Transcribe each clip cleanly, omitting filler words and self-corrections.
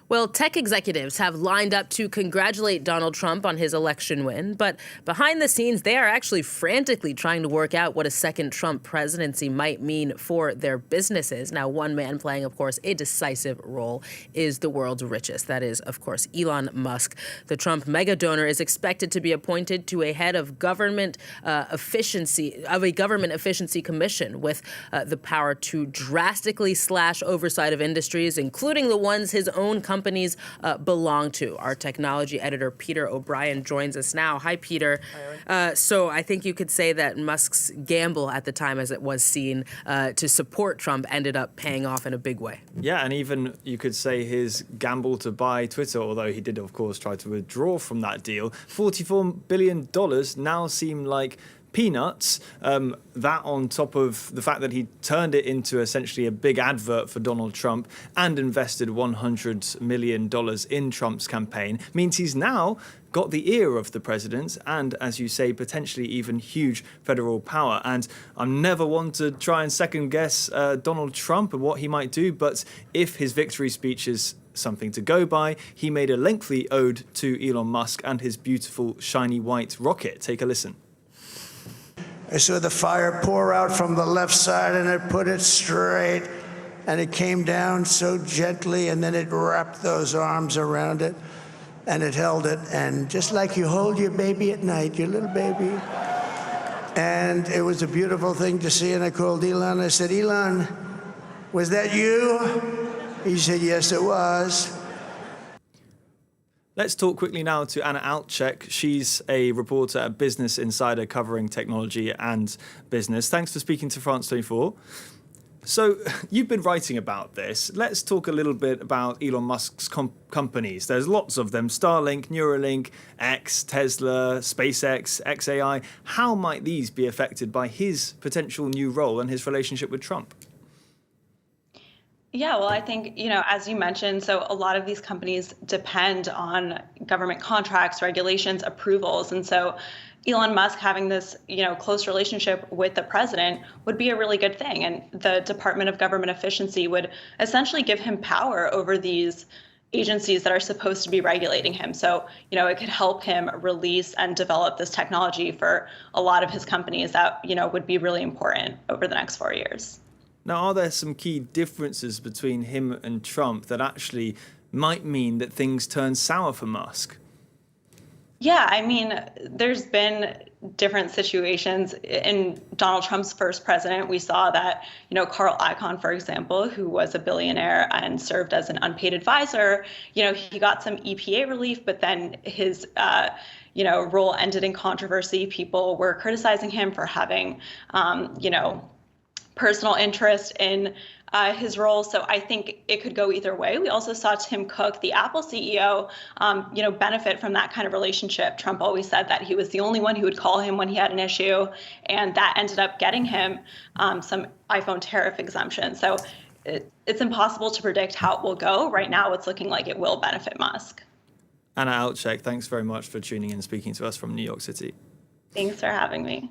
Well, tech executives have lined up to congratulate Donald Trump on his election win, but behind the scenes, they are actually frantically trying to work out what a second Trump presidency might mean for their businesses. Now, one man playing, of course, a decisive role is the world's richest. That is, of course, Elon Musk. The Trump mega donor is expected to be appointed to a head of government efficiency commission with the power to drastically slash oversight of industries, including the ones his own companies belong to. Our technology editor, Peter O'Brien, joins us now. Hi, Peter. Hi, so I think you could say that Musk's gamble at the time, as it was seen, to support Trump ended up paying off in a big way. Yeah, and even you could say his gamble to buy Twitter, although he did, of course, try to withdraw from that deal. $44 billion now seem like peanuts. That on top of the fact that he turned it into essentially a big advert for Donald Trump and invested $100 million in Trump's campaign means he's now got the ear of the president and, as you say, potentially even huge federal power. And I'm never one to try and second guess Donald Trump and what he might do, but if his victory speech is something to go by, he made a lengthy ode to Elon Musk and his beautiful shiny white rocket. Take a listen. I saw the fire pour out from the left side, and it put it straight, and it came down so gently, and then it wrapped those arms around it, and it held it, and just like you hold your baby at night, your little baby. And it was a beautiful thing to see, and I called Elon. I said, Elon, was that you? He said, yes, it was. Let's talk quickly now to Anna Altchek. She's a reporter at Business Insider covering technology and business. Thanks for speaking to France 24. So you've been writing about this. Let's talk a little bit about Elon Musk's companies. There's lots of them: Starlink, Neuralink, X, Tesla, SpaceX, XAI. How might these be affected by his potential new role and his relationship with Trump? Yeah, well, I think, as you mentioned, so a lot of these companies depend on government contracts, regulations, approvals. And so Elon Musk having this, close relationship with the president would be a really good thing. And the Department of Government Efficiency would essentially give him power over these agencies that are supposed to be regulating him. So, it could help him release and develop this technology for a lot of his companies that, would be really important over the next 4 years. Now, are there some key differences between him and Trump that actually might mean that things turn sour for Musk? Yeah, I mean, there's been different situations. In Donald Trump's first president, we saw that, Carl Icahn, for example, who was a billionaire and served as an unpaid advisor, he got some EPA relief, but then his role ended in controversy. People were criticizing him for having, personal interest in his role. So I think it could go either way. We also saw Tim Cook, the Apple CEO, benefit from that kind of relationship. Trump always said that he was the only one who would call him when he had an issue, and that ended up getting him some iPhone tariff exemption. So it's impossible to predict how it will go. Right now, it's looking like it will benefit Musk. Anna Altchek, thanks very much for tuning in and speaking to us from New York City. Thanks for having me.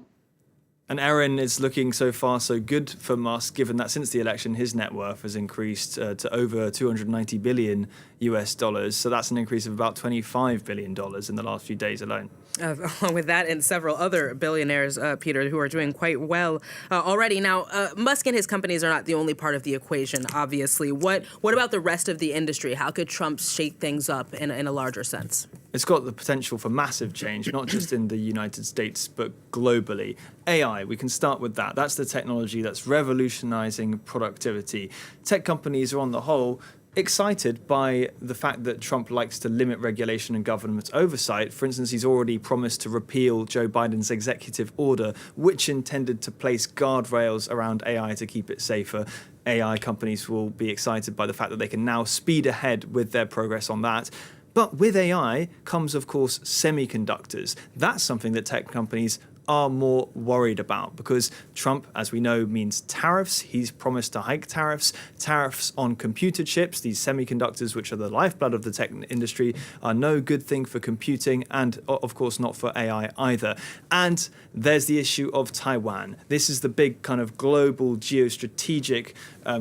And Erin, it's looking so far so good for Musk, given that since the election, his net worth has increased to over 290 billion US dollars. So that's an increase of about $25 billion in the last few days alone. Along with that and several other billionaires, Peter, who are doing quite well already. Now, Musk and his companies are not the only part of the equation, obviously. What about the rest of the industry? How could Trump shake things up in a larger sense? It's got the potential for massive change, not just in the United States, but globally. AI, we can start with that. That's the technology that's revolutionizing productivity. Tech companies are on the whole excited by the fact that Trump likes to limit regulation and government oversight. For instance, he's already promised to repeal Joe Biden's executive order, which intended to place guardrails around AI to keep it safer. AI companies will be excited by the fact that they can now speed ahead with their progress on that. But with AI comes, of course, semiconductors. That's something that tech companies are more worried about, because Trump, as we know, means tariffs. He's promised to hike tariffs. Tariffs on computer chips, these semiconductors, which are the lifeblood of the tech industry, are no good thing for computing and, of course, not for AI either. And there's the issue of Taiwan. This is the big kind of global geostrategic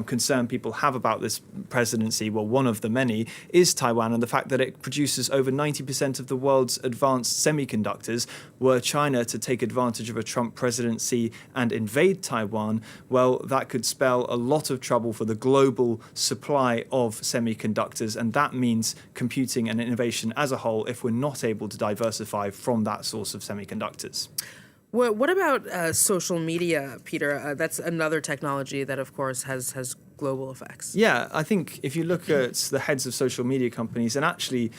concern people have about this presidency. Well, one of the many is Taiwan, and the fact that it produces over 90% of the world's advanced semiconductors. Were China to take advantage of a Trump presidency and invade Taiwan, well, that could spell a lot of trouble for the global supply of semiconductors, and that means computing and innovation as a whole if we're not able to diversify from that source of semiconductors. Well, what about social media, Peter? That's another technology that, of course, has global effects. Yeah, I think if you look at the heads of social media companies and actually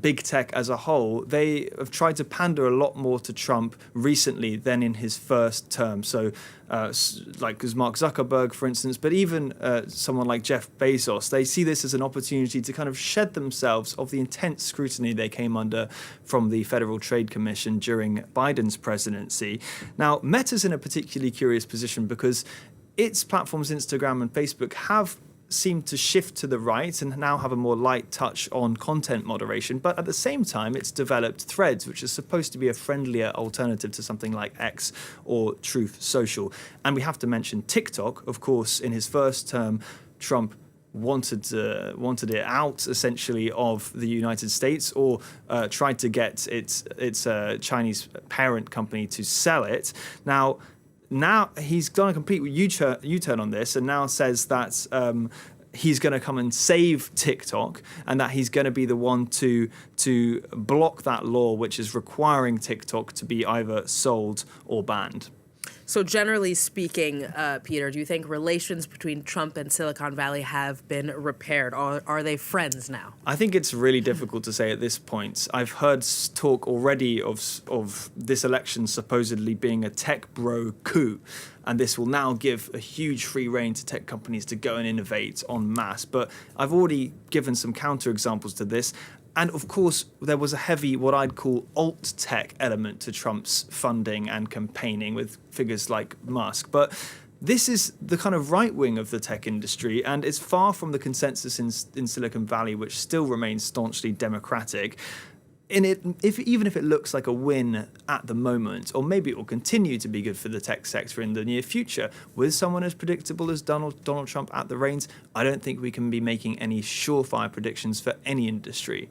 big tech as a whole, they have tried to pander a lot more to Trump recently than in his first term. So like as Mark Zuckerberg, for instance, but even someone like Jeff Bezos, they see this as an opportunity to kind of shed themselves of the intense scrutiny they came under from the Federal Trade Commission during Biden's presidency. Now, Meta's in a particularly curious position because its platforms, Instagram and Facebook, have seemed to shift to the right and now have a more light touch on content moderation. But at the same time, it's developed Threads, which is supposed to be a friendlier alternative to something like X or Truth Social. And we have to mention TikTok. Of course, in his first term, Trump wanted it out essentially of the United States, or tried to get its Chinese parent company to sell it. Now he's done a complete U-turn on this and now says that he's going to come and save TikTok and that he's going to be the one to block that law which is requiring TikTok to be either sold or banned. So generally speaking, Peter, do you think relations between Trump and Silicon Valley have been repaired? Or are they friends now? I think it's really difficult to say at this point. I've heard talk already of this election supposedly being a tech bro coup, and this will now give a huge free rein to tech companies to go and innovate en masse. But I've already given some counterexamples to this. And of course, there was a heavy, what I'd call alt-tech element to Trump's funding and campaigning with figures like Musk. But this is the kind of right wing of the tech industry, and it's far from the consensus in Silicon Valley, which still remains staunchly democratic. Even if it looks like a win at the moment, or maybe it will continue to be good for the tech sector in the near future, with someone as predictable as Donald Trump at the reins, I don't think we can be making any surefire predictions for any industry.